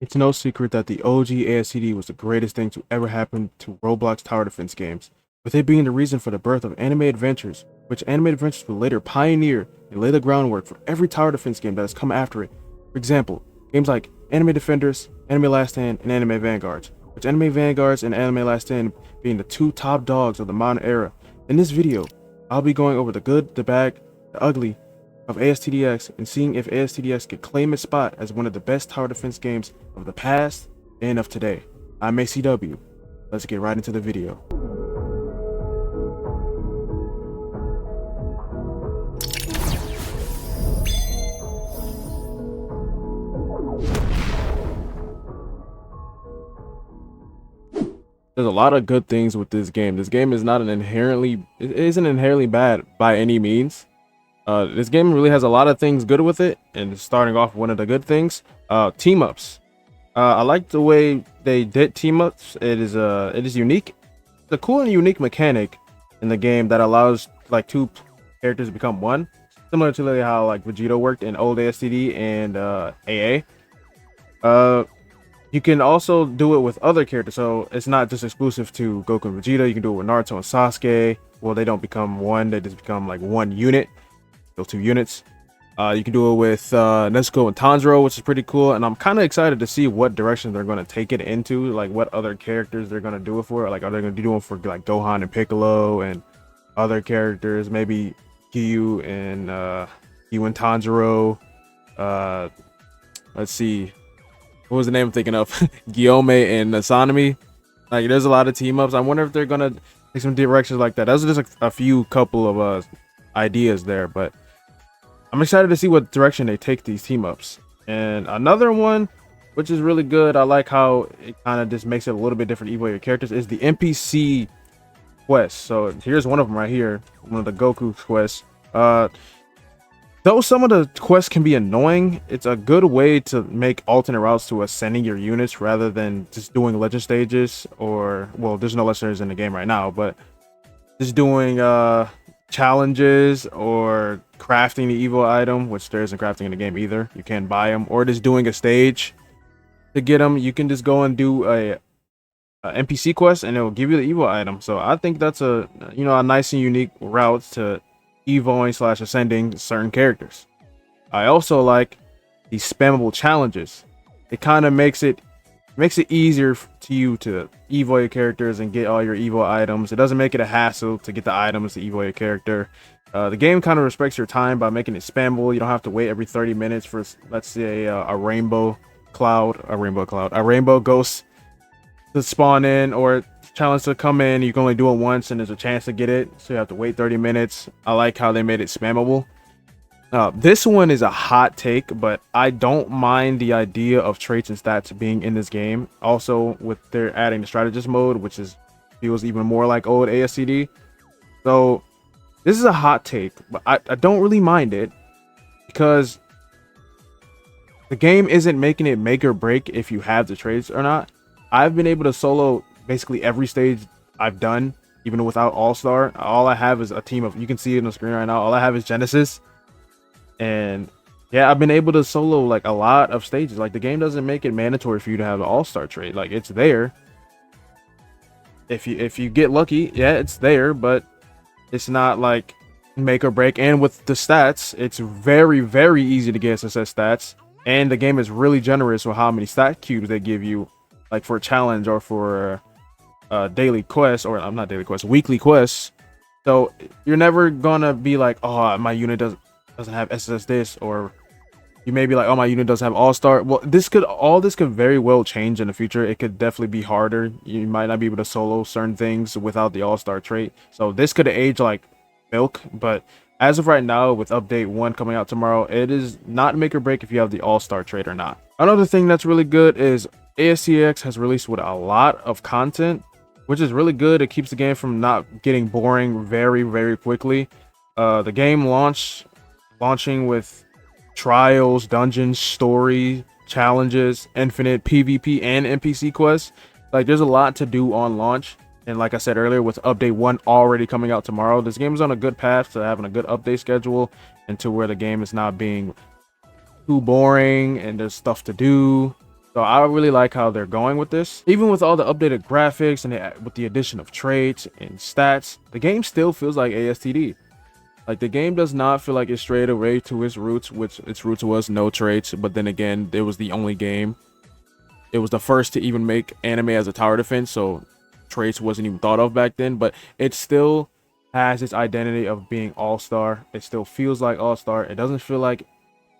It's no secret that the OG ASTD was the greatest thing to ever happen to Roblox tower defense games, with it being the reason for the birth of Anime Adventures, which Anime Adventures would later pioneer and lay the groundwork for every tower defense game that has come after it. For example, games like Anime Defenders, Anime Last Stand, and Anime Vanguards, which Anime Vanguards and Anime Last Stand being the two top dogs of the modern era. In this video, I'll be going over the good, the bad, the ugly of ASTDX and seeing if ASTDX could claim its spot as one of the best tower defense games of the past and of today. I'm ACW. Let's get right into the video. There's a lot of good things with this game. This game is not it isn't inherently bad by any means. This game really has a lot of things good with it, and starting off one of the good things, team ups. I like the way they did team ups. It is unique. It's a cool and unique mechanic in the game that allows like two characters to become one, similar to like how like Vegeta worked in old ASTD and AA. You can also do it with other characters, so it's not just exclusive to Goku and Vegeta. You can do it with Naruto and Sasuke. Well, they don't become one; they just become like one unit. Those two units. You can do it with Nezuko and Tanjiro, which is pretty cool, and I'm kind of excited to see what direction they're going to take it into, like what other characters they're going to do it for. Like, are they going to do it for like Gohan and Piccolo and other characters? Maybe Giyu and Tanjiro. Let's see, what was the name I'm thinking of? Guillaume and Sanemi. Like, there's a lot of team ups. I wonder if they're gonna take some directions like that. Those are just a few couple of ideas there, but I'm excited to see what direction they take these team ups. And another one, which is really good, I like how it kind of just makes it a little bit different evo your characters, is the NPC quests. So here's one of them right here, one of the Goku quests. Though some of the quests can be annoying, it's a good way to make alternate routes to ascending your units rather than just doing legend stages, or, well, there's no legendaries in the game right now, but just doing challenges or crafting the evil item, which there isn't crafting in the game either. You can buy them, or just doing a stage to get them. You can just go and do a NPC quest and it will give you the evil item. So I think that's a nice and unique route to evoing / ascending certain characters. I also like the spammable challenges. It kind of makes it easier to you to evo your characters and get all your evo items. It doesn't make it a hassle to get the items to evo your character. The game kind of respects your time by making it spammable. You don't have to wait every 30 minutes for, let's say, a rainbow ghost to spawn in, or challenge to come in. You can only do it once and there's a chance to get it, so you have to wait 30 minutes. I like how they made it spammable. This one is a hot take, but I don't mind the idea of traits and stats being in this game. Also, with their adding the strategist mode, which feels even more like old ASCD. So this is a hot take, but I don't really mind it, because the game isn't making it make or break if you have the traits or not. I've been able to solo basically every stage I've done, even without All-Star. All I have is a team of, you can see it on the screen right now, all I have is Genesis. And yeah, I've been able to solo like a lot of stages. Like, the game doesn't make it mandatory for you to have the all-star trait. Like, it's there if you get lucky. Yeah, it's there, but it's not like make or break. And with the stats, it's very, very easy to get SSS stats, and the game is really generous with how many stat cubes they give you, like for a challenge or for daily quests, or I'm not daily quests, weekly quests. So you're never gonna be like, oh, my unit doesn't have SS this, or you may be like, oh, my unit doesn't have all-star. Well, all this could very well change in the future. It could definitely be harder. You might not be able to solo certain things without the all-star trait, so this could age like milk. But as of right now, with update 1 coming out tomorrow, it is not make or break if you have the all-star trait or not. Another thing that's really good is ASTX has released with a lot of content, which is really good. It keeps the game from not getting boring very, very quickly. The game launching with trials, dungeons, story, challenges, infinite PvP, and NPC quests. Like, there's a lot to do on launch. And like I said earlier, with update 1 already coming out tomorrow, this game is on a good path to having a good update schedule, and to where the game is not being too boring and there's stuff to do. So I really like how they're going with this. Even with all the updated graphics and with the addition of traits and stats, the game still feels like ASTD. Like, the game does not feel like it's straight away to its roots, which its roots was no traits. But then again, it was the only game. It was the first to even make anime as a tower defense, so traits wasn't even thought of back then. But it still has its identity of being all-star. It still feels like all-star. It doesn't feel like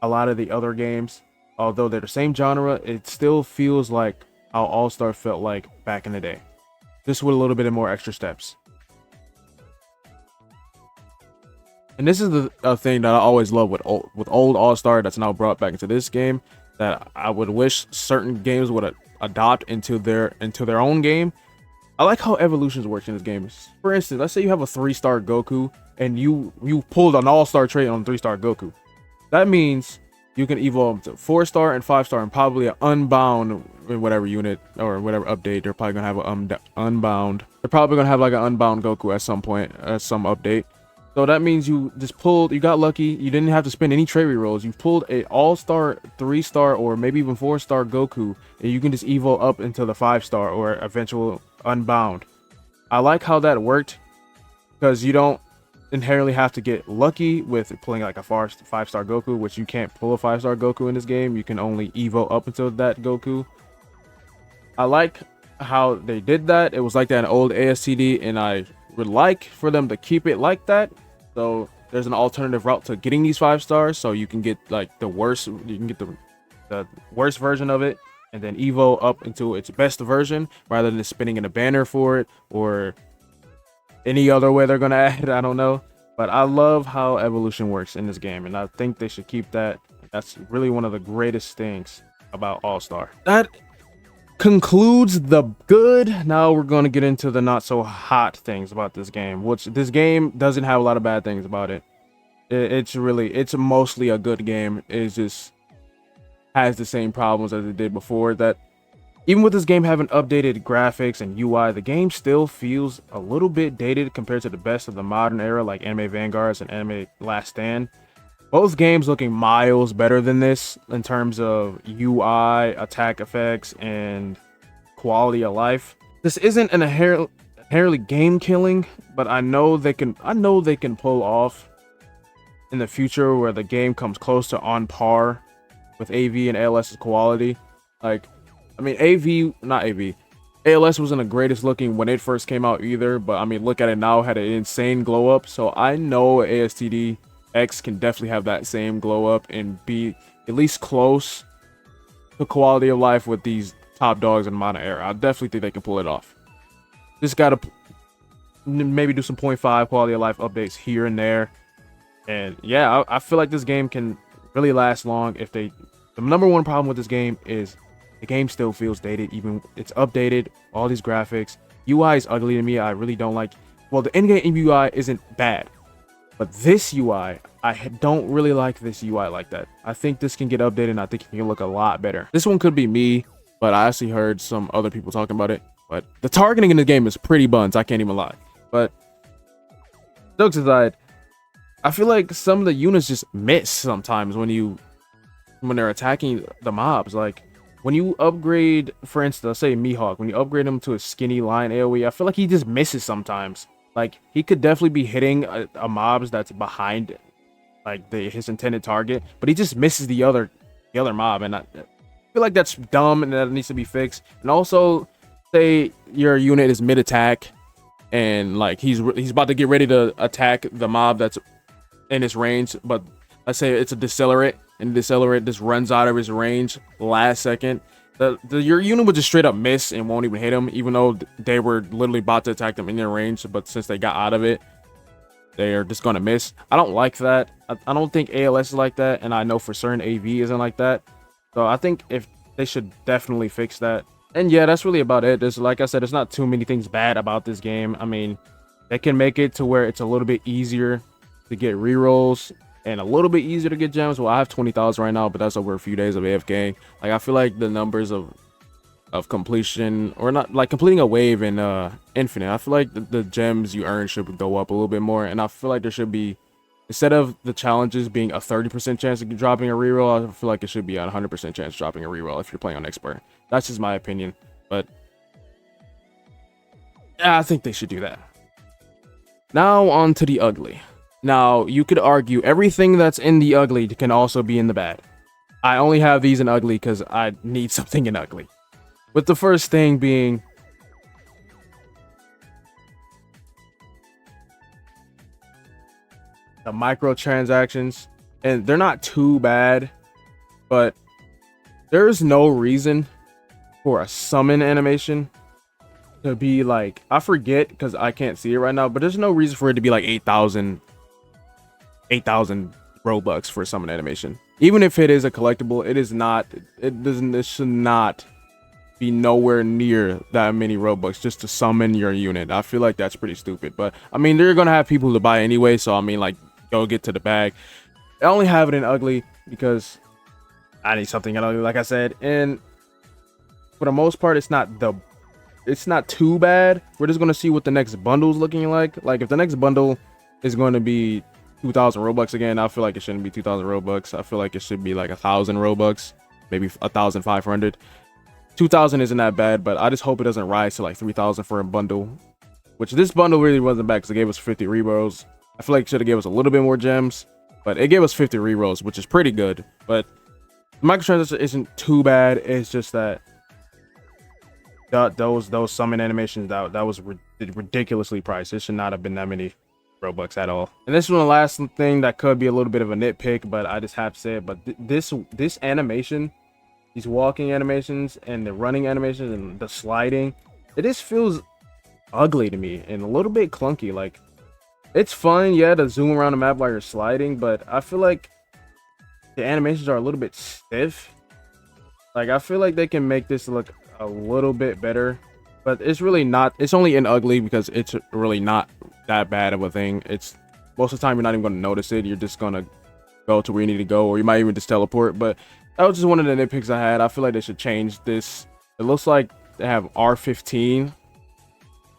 a lot of the other games, although they're the same genre. It still feels like how all-star felt like back in the day, just with a little bit of more extra steps. And this is a thing that I always love with old all-star that's now brought back into this game, that I would wish certain games would adopt into their own game. I like how evolutions works in this game. For instance, let's say you have a 3-star Goku and you pulled an all-star trait on 3-star Goku. That means you can evolve to 4-star and 5-star and probably an unbound in whatever unit or whatever update. They're probably gonna have an unbound. They're probably gonna have like an unbound Goku at some point, some update. So that means you just pulled, you got lucky, you didn't have to spend any trait rerolls. You pulled a all-star 3-star or maybe even 4-star Goku, and you can just evo up into the 5-star or eventual unbound. I like how that worked, because you don't inherently have to get lucky with pulling like a 5-star Goku, which you can't pull a 5-star Goku in this game. You can only evo up until that Goku. I like how they did that. It was like that in old ASTD, and I would like for them to keep it like that. So there's an alternative route to getting these 5 stars, so you can get like the worst, you can get the worst version of it and then evo up into its best version, rather than spinning in a banner for it or any other way they're gonna add. I don't know, but I love how evolution works in this game, and I think they should keep that. That's really one of the greatest things about All-Star. That concludes the good. Now we're going to get into the not so hot things about this game, which this game doesn't have a lot of bad things about it. It's mostly a good game. It just has the same problems as it did before. That even with this game having updated graphics and UI, the game still feels a little bit dated compared to the best of the modern era, like Anime Vanguards and Anime Last Stand. Both games looking miles better than this in terms of UI, attack effects, and quality of life. This isn't an inherently game killing, but I know they can pull off in the future where the game comes close to on par with AV and ALS's quality. Like, I mean, ALS wasn't the greatest looking when it first came out either, but I mean, look at it now, had an insane glow up. So I know ASTD X can definitely have that same glow up and be at least close to quality of life with these top dogs in the modern era. I definitely think they can pull it off. Just gotta maybe do some 0.5 quality of life updates here and there. And yeah, I feel like this game can really last long if they... The number one problem with this game is the game still feels dated, even it's updated, all these graphics. UI is ugly to me. I really don't like... Well, the in-game UI isn't bad, but this UI, I don't really like this UI like that. I think this can get updated, and I think it can look a lot better. This one could be me, but I actually heard some other people talking about it. But the targeting in the game is pretty buns. I can't even lie. But jokes aside, I feel like some of the units just miss sometimes when they're attacking the mobs. Like when you upgrade, for instance, let's say Mihawk, when you upgrade him to a skinny line AoE, I feel like he just misses sometimes. Like, he could definitely be hitting a mobs that's behind, like, his intended target, but he just misses the other mob, and I feel like that's dumb and that needs to be fixed. And also, say your unit is mid attack, and like he's about to get ready to attack the mob that's in his range, but let's say it's a decelerate, and decelerate just runs out of his range last second. Your unit would just straight up miss and won't even hit him, even though they were literally about to attack them in their range. But since they got out of it, they are just gonna miss. I don't like that. I don't think ALS is like that, and I know for certain AV isn't like that. So I think if they should definitely fix that. And yeah, that's really about it. There's, like I said, there's not too many things bad about this game. I mean, they can make it to where it's a little bit easier to get rerolls and a little bit easier to get gems. Well, I have 20,000 right now, but that's over a few days of AFK. Like, I feel like the numbers of completion, or not, like completing a wave in Infinite, I feel like the gems you earn should go up a little bit more, and I feel like there should be Instead of the challenges being a 30% chance of dropping a reroll, I feel like it should be a 100% chance of dropping a reroll if you're playing on expert. That's just my opinion, but yeah, I think they should do that. Now on to the ugly. Now, you could argue everything that's in the ugly can also be in the bad. I only have these in ugly because I need something in ugly. With the first thing being the microtransactions, and they're not too bad, but there's no reason for a summon animation to be like, I forget because I can't see it right now, but there's no reason for it to be like 8,000 Robux for a summon animation. Even if it is a collectible, it is not, it should not be nowhere near that many Robux just to summon your unit. I feel like that's pretty stupid, but I mean, they're gonna have people to buy anyway, so I mean, like, go get to the bag. I only have it in ugly because I need something in ugly, like I said, and for the most part, it's not too bad. We're just gonna see what the next bundle's looking like. Like, if the next bundle is going to be 2,000 Robux again, I feel like it shouldn't be 2,000 Robux. I feel like it should be like 1,000 Robux, maybe 1,500. 2,000 isn't that bad, but I just hope it doesn't rise to like 3,000 for a bundle, which this bundle really wasn't bad because it gave us 50 rerolls. I feel like it should have gave us a little bit more gems, but it gave us 50 rerolls, which is pretty good. But the microtransaction isn't too bad. It's just that those summon animations, that was ridiculously priced. It should not have been that many Robux at all. And this one, the last thing that could be a little bit of a nitpick, but I just have to say it. But this animation, these walking animations and the running animations and the sliding, it just feels ugly to me and a little bit clunky. Like, it's fun, yeah, to zoom around the map while you're sliding, but I feel like the animations are a little bit stiff. Like, I feel like they can make this look a little bit better, but it's really not. It's only in ugly because it's really not that bad of a thing. It's most of the time you're not even going to notice it. You're just going to go to where you need to go, or you might even just teleport. But that was just one of the nitpicks I had. I feel like they should change this. It looks like they have R15.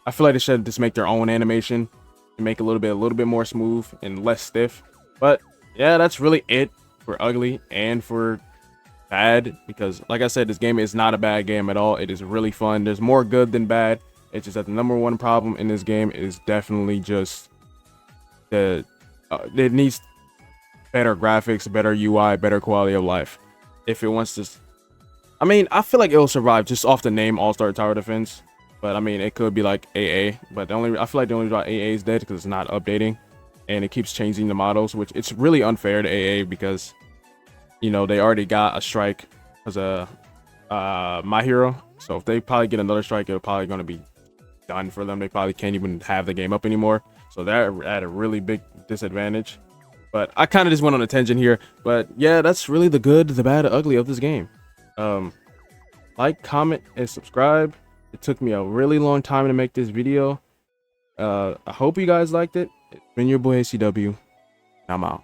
I feel like they should just make their own animation and make it a little bit more smooth and less stiff. But yeah, that's really it for ugly and for bad, because like I said, this game is not a bad game at all. It is really fun. There's more good than bad. It's just that the number one problem in this game is definitely just the it needs better graphics, better UI, better quality of life. If it wants to, I mean, I feel like it'll survive just off the name All-Star Tower Defense, but I mean, it could be like AA, but I feel like the only reason AA is dead because it's not updating and it keeps changing the models, which it's really unfair to AA because, you know, they already got a strike as a My Hero, so if they probably get another strike, it's probably going to be done for them. They probably can't even have the game up anymore, so they're at a really big disadvantage. But I kind of just went on a tangent here, but yeah, that's really the good, the bad, the ugly of this game. Like, comment, and subscribe. It took me a really long time to make this video. I hope you guys liked it. It's been your boy ACW. I'm out.